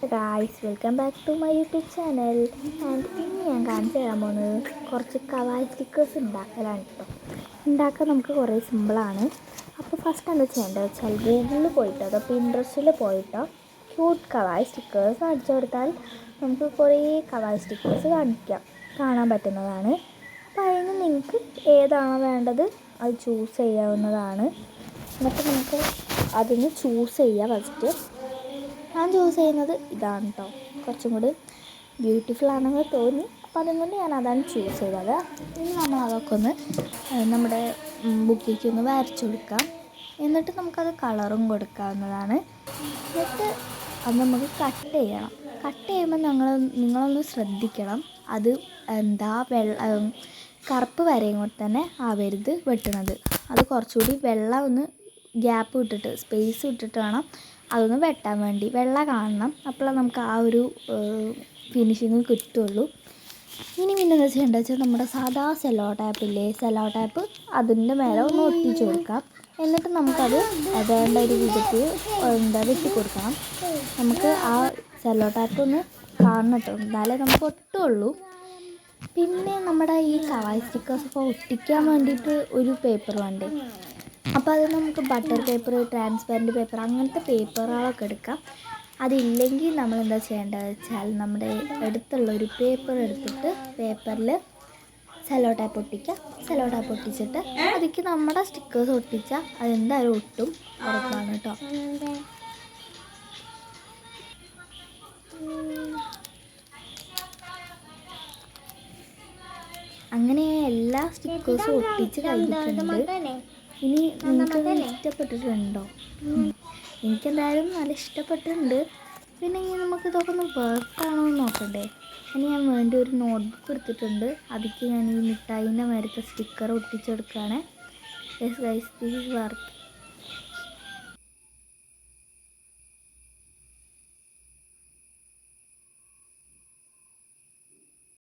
Guys welcome back to my YouTube channel. And ഇന്ന് ഞാൻ കാണിച്ചു തരാൻ പോകുന്നത് കുറച്ച് കവായി സ്റ്റിക്കേഴ്സ് ഉണ്ടാക്കലാണ് കേട്ടോ. ഉണ്ടാക്കാൻ നമുക്ക് കുറേ സിമ്പിളാണ്. അപ്പോൾ ഫസ്റ്റ് എന്താ ചെയ്യേണ്ടത് വെച്ചാൽ ഗൂഗിളിൽ പോയിട്ടോ അതോ പിൻട്രസ്റ്റിൽ പോയിട്ടോ ക്യൂട്ട് കവായി സ്റ്റിക്കേഴ്സ് അടിച്ചു കൊടുത്താൽ നമുക്ക് കുറേ കവായി സ്റ്റിക്കേഴ്സ് കാണാൻ പറ്റുന്നതാണ്. അപ്പോൾ അതിന് നിങ്ങൾക്ക് ഏതാണോ വേണ്ടത് അത് ചൂസ് ചെയ്യാവുന്നതാണ്. എന്നിട്ട് നമുക്ക് അതിന് ചൂസ് ചെയ്യാം. ഫസ്റ്റ് ഞാൻ ചൂസ് ചെയ്യുന്നത് ഇതാണ് കേട്ടോ, കുറച്ചും കൂടി ബ്യൂട്ടിഫുൾ ആണെന്ന് തോന്നി. അപ്പോൾ അതുകൊണ്ട് ഞാൻ അതാണ് ചൂസ് ചെയ്തത്. ഇനി നമ്മൾ അതൊക്കെ ഒന്ന് നമ്മുടെ ബുക്കിലേക്ക് ഒന്ന് വരച്ചു കൊടുക്കാം. എന്നിട്ട് നമുക്കത് കളറും കൊടുക്കാവുന്നതാണ്. എന്നിട്ട് അത് നമുക്ക് കട്ട് ചെയ്യണം. കട്ട് ചെയ്യുമ്പോൾ നിങ്ങളൊന്ന് ശ്രദ്ധിക്കണം, അത് കറുപ്പ് വരയും കൊണ്ട് തന്നെ ആവരുത് വെട്ടണത്. അത് കുറച്ചുകൂടി വെള്ളം ഒന്ന് ഗ്യാപ്പ് വിട്ടിട്ട് സ്പേസ് വിട്ടിട്ട് വേണം അതൊന്ന് വെട്ടാൻ വേണ്ടി. വെള്ള കാണണം, അപ്പോൾ നമുക്ക് ആ ഒരു ഫിനിഷിങ് കിട്ടുള്ളൂ. ഇനി പിന്നെ എന്താ ചെയ്യേണ്ടത് വെച്ചാൽ നമ്മുടെ സാധാ സെല്ലോ ടാപ്പ് അതിൻ്റെ മേലെ ഒന്ന് ഒട്ടിച്ച് കൊടുക്കാം. എന്നിട്ട് നമുക്കത് വേണ്ട ഒരു വിധത്തിൽ വെട്ടി കൊടുക്കണം. നമുക്ക് ആ സെല്ലോ ടാപ്പ് ഒന്ന് കാണണം കേട്ടോ, എന്നാലേ നമുക്ക് ഒട്ടുള്ളൂ. പിന്നെ നമ്മുടെ ഈ കവായി സ്റ്റിക്കേഴ്സൊക്കെ ഒട്ടിക്കാൻ വേണ്ടിയിട്ട് ഒരു പേപ്പർ വേണ്ടേ. അപ്പോൾ അത് നമുക്ക് ബട്ടർ പേപ്പർ, ട്രാൻസ്പെറൻറ്റ് പേപ്പർ അങ്ങനത്തെ പേപ്പറുകളൊക്കെ എടുക്കാം. അതില്ലെങ്കിൽ നമ്മൾ എന്താ ചെയ്യേണ്ടത് വെച്ചാൽ നമ്മുടെ അടുത്തുള്ള ഒരു പേപ്പർ എടുത്തിട്ട് പേപ്പറിൽ സെല്ലോ ടാപ്പ് ഒട്ടിച്ചിട്ട് അതിലേക്ക് നമ്മുടെ സ്റ്റിക്കേഴ്സ് ഒട്ടിച്ചാൽ അതെന്തായാലും ഒട്ടും ഉറപ്പാണ് കേട്ടോ. അങ്ങനെ എല്ലാ സ്റ്റിക്കേഴ്സും ഒട്ടിച്ച് കഴിഞ്ഞിട്ടുണ്ട്. ഇനി നിങ്ങൾക്ക് ഇഷ്ടപ്പെട്ടിട്ടുണ്ടോ? എനിക്കെന്തായാലും നല്ല ഇഷ്ടപ്പെട്ടിട്ടുണ്ട്. പിന്നെ ഇനി നമുക്കിതൊക്കെ ഒന്ന് വർക്കാണോ എന്ന് നോക്കണ്ടേ. ഇനി ഞാൻ വേണ്ടി ഒരു നോട്ട്ബുക്ക് എടുത്തിട്ടുണ്ട്. അതിലേക്ക് ഞാൻ ഈ മിഠായിൻ്റെ മേലത്തെ സ്റ്റിക്കർ ഒട്ടിച്ചെടുക്കുകയാണ്. Yes guys, this is work.